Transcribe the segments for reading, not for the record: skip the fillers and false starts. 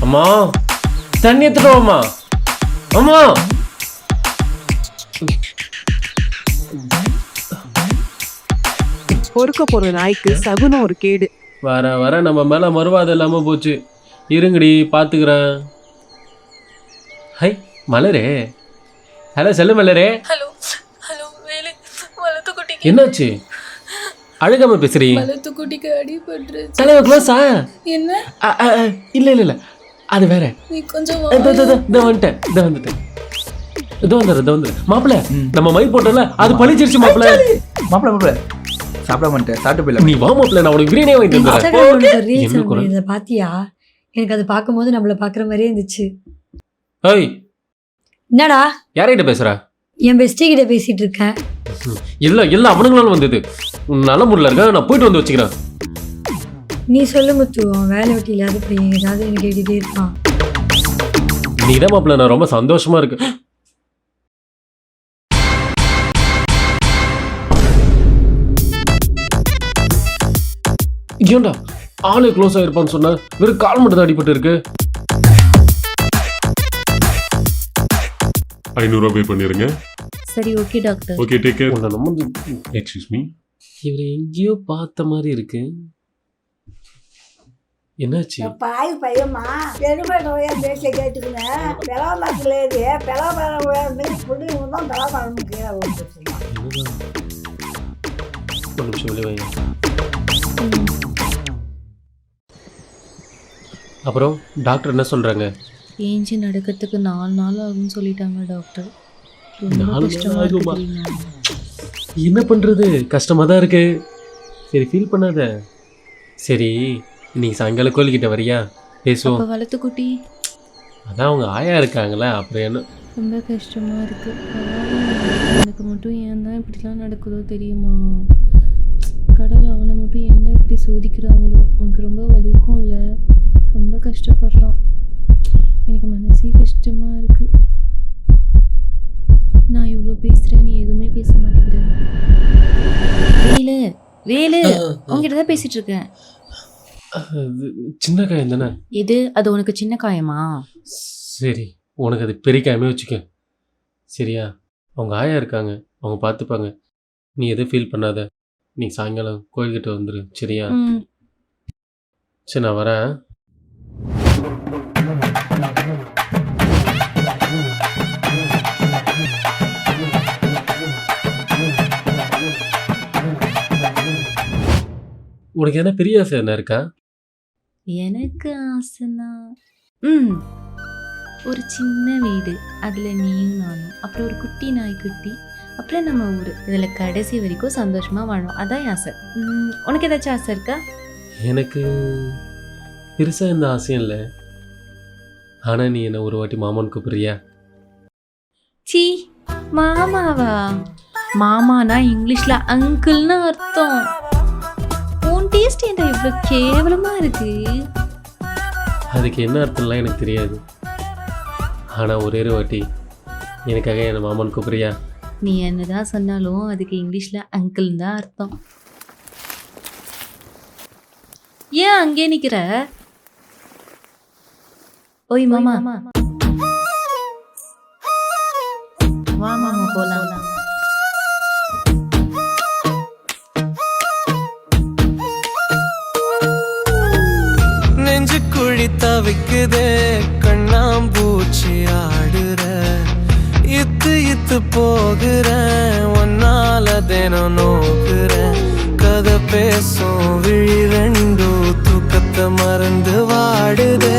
அம்மா தண்ணி எடுத்துட்டு வாம்மா. அம்மா பொறுக்க போற நாய்க்கு சகுனம் ஒரு கேடு. வர வர நம்ம மேல மறுவாதம் இல்லாம போச்சு. இருங்கடி பாத்துக்கிறேன். ஹை மலரே. ஹலோ செல்லு மலரே. ஹலோ ஹலோ வேலு, வலத்து குட்டிக்கு என்னாச்சு? அழுகாம பேசுறீ? வலத்து குட்டிக்கு அடிபட்டுருச்சு. தலைவ க்ளோஸா? என்ன? இல்ல இல்ல இல்ல அது வேற. நீ கொஞ்சம் வந்துட்டேன். இதோ வந்துரு மாப்பிள்ள. நம்ம மை போட்டோம்ல அது பழிச்சிருச்சு மாப்பிள்ள. மாப்பிள்ள சாப்பிட மாட்டேன், சாப்பிட்டு போயிடலாம். நீ வா மாப்பிள்ள, நான் உனக்கு பிரியாணியே வாங்கி தந்துறேன். இதை பாத்தியா? எனக்கு அதை பார்க்கும்போது நம்மள பாக்குற மாதிரியே இருந்துச்சு. ஏய் என்னடா யார்கிட்ட பேசுற? என் பெஸ்டி கிட்ட பேசிட்டு இருக்கேன். இல்ல அவனுங்களால வந்தது. நல்ல முறையில் இருக்க, நான் போயிட்டு வந்து வச்சுக்கிறேன். நீ சொல்லு முத்து, அவன் வேலை வெட்டி இல்லாத பையன் ஏதாவது எனக்கு கேட்டுட்டே இருப்பான். நீதான் மாப்பிள்ள, நான் ரொம்ப சந்தோஷமா இருக்கு. ஏன்டா ஆளு க்ளோஸ் ஆயிருப்பான்னு சொன்ன, வெறும் கால் மட்டும் தான் அடிபட்டு இருக்கு. 500 பே பண்ணிருங்க. சரி okay doctor. Okay take care. உன்னை நம்ம எக்ஸ்கியூஸ் மீ. இவரை எங்கேயோ பார்த்த மாதிரி இருக்கு. என்னாச்சு? பாய் பையம்மா பெருமை நோயா பேச கேட்டுக்குங்க. பெலாமரத்துலேயே பெலாமரம் புள்ளி தான் பெலாமரம் கீழே வந்துருச்சுமா. ஒரு நிமிஷம் வெளியே வைங்க. அப்புறம் டாக்டர் என்ன சொல்றாங்க? ஏஞ்சி நடக்கிறதுக்கு 4 நாள் ஆகும்னு சொல்லிட்டாங்க டாக்டர். ரொம்ப 4 கஷ்டமா நாள் இருக்கு ஆகுமா? தெரியுமா? என்ன பண்றது, கஷ்டமா தான் இருக்கு. சரி ஃபீல் பண்ணாத. சரி இன்னைக்கு சாயங்காலம் கோயில்கிட்ட வரியா? பேசுவோம். அப்ப வலத்து குட்டி அதான் அவங்க ஆயா இருக்காங்களே, அப்புறம் என்ன? ரொம்ப கஷ்டமா இருக்கு. எனக்கு மட்டும் ஏன் தான் இப்படிலாம் நடக்குதோ தெரியுமா? கடவுள் அவனை மட்டும் ஏன் தான் இப்படி சோதிக்கிறாங்களோ? உனக்கு ரொம்ப வலிக்கும் இல்லை? ரொம்ப கஷ்டப்படுறான். எனக்கு மனசே கஷ்டமா இருக்கு. நான் இவ்வளோ பேசுறேன், நீ எதுவுமே பேச மாட்டேங்கிற. வேலு வேலு, உங்ககிட்ட தான் பேசிட்டு இருக்கேன். அது சின்ன காயம் தானே? இது அது உனக்கு சின்ன காயமா? சரி உனக்கு அது பெரிய காயமே வச்சுக்க. சரியா? அவங்க ஆயா இருக்காங்க, அவங்க பார்த்துப்பாங்க. நீ எதுவும் ஃபீல் பண்ணாத. நீ சாயங்காலம் கோயில்கிட்ட வந்துரு. சரியா? சரி நான் வரேன். உனக்கு என்ன பெரிய ஆசை என்ன இருக்கா? எனக்கு ஆசைனா ஒரு சின்ன வீடு, அதில் நீயும் நானும், அப்புறம் ஒரு குட்டி நாய்க்குட்டி, அப்புறம் நம்ம ஊர், இதில் கடைசி வரைக்கும் சந்தோஷமாக வாழும். அதான் ஆசை. உனக்கு ஏதாச்சும் ஆசை இருக்கா? எனக்கு பெருசாக எந்த ஆசையும் இல்லை. ஆனால் நீ என்ன ஒரு வாட்டி மாமான்னு கூப்பிடுறியா? சீ, மாமாவா? மாமானா இங்கிலீஷ்ல அங்கிள்னு அர்த்தம். உன் டேஸ்ட் என்ன இவ்வளோ கேவலமா இருக்கு? அதுக்கு என்ன அர்த்தம்லாம் எனக்கு தெரியாது. ஆனால் ஒரே ஒரு வாட்டி எனக்காக என்னை மாமான்னு கூப்பிடுறியா? நீ என்னதான் சொன்னாலும் அதுக்கு இங்கிலீஷ்ல அங்கிள் தான் அர்த்தம். ஏன் அங்கே நிக்கிற? ஓய் மாமா, வா மாமா போலாம். நெஞ்சு குழி தவிக்குதே, கண்ணாம்பூச்சி ஆடுற, இத்து போகிறேன், ஒன்னால தினம் நோக்குறேன். கதை பேசும் விழி ரெண்டும் தூக்கத்தை மறந்து வாடுது.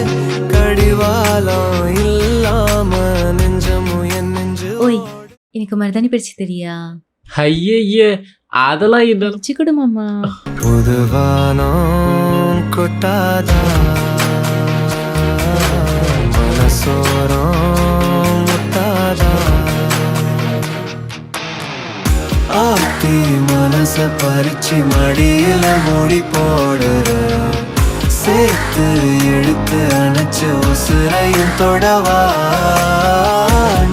கடிவாளம் இல்லாம நெஞ்சமும் என் நெஞ்சு. ஓய், எனக்கு மருதாணி பிரிச்சு தெரியா? ஐயே அதெல்லாம் என்ன? பிரிச்சு கொடு மாமா. புதுவானம் கொட்டாதா, மனசோரம் முட்டாதா, ஆத்தி மனச பறிச்சு மடியில மூடி போடுற, சேர்த்து இழுத்து அணைச்சு உசுரையும் தொடவா.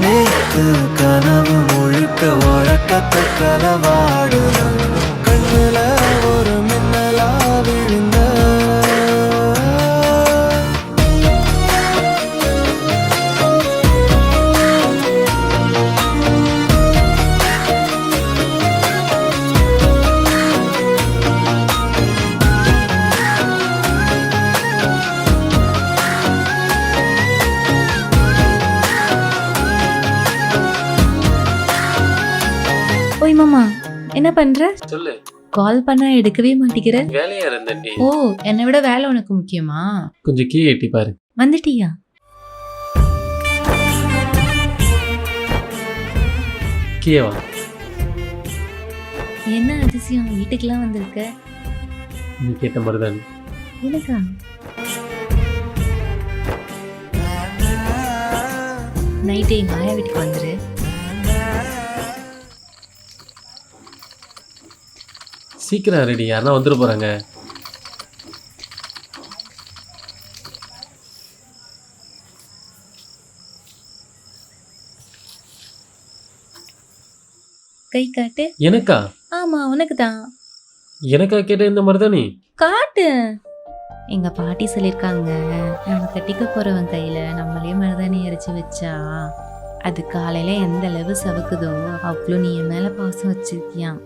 நேத்து கனவு முழுக்க உறக்கத்தை கலவாடுற, கண்ணுல ஒரு மின்னலா விழுந்த. மாமா என்ன பண்ற? சொல்லு. கால் பண்ணா எடுக்கவே மாட்டேங்கிற. வேலையா இருந்தேன்டி. ஓ, என்னை விட வேலை உனக்கு முக்கியமா? கொஞ்சம் கீ எட்டி பாரு. வந்துட்டியா? கீயவா? என்ன அதிசயம், வீட்டுக்கெல்லாம் வந்திருக்க? நீ கேட்ட மாதிரி தான். எனக்கா? நைட்டே எங்க ஆயா வீட்டுக்கு வந்துரு. சீக்கிரம் ரெடி, யாருன்னா வந்துட போறாங்க. கை காட்டு. எனக்கா? ஆமா, உனக்கு தான். எனக்கா கேட்ட இந்த மாதிரி தானே? காட்டு. எங்க பாட்டி சொல்லியிருக்காங்க, நம்ம கட்டிக்க போறவன் கையில நம்மளே மருதாணி அரைச்சி வச்சா அது காலையில எந்த அளவு சவுக்குதோ அவ்வளோ நீ என் மேல பாசம் வச்சிருக்கியான்.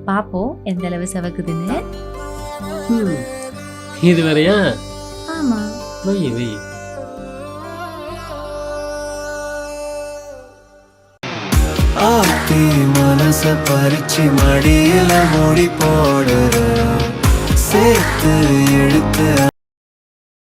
பாப்போம் எந்த அளவு சவக்குதுன்னு. இது வேறையா? ஆமா. வை வை. ஆத்தி மனச பறிச்சு மடியில மூடி போடுற சேர்த்து எடுத்து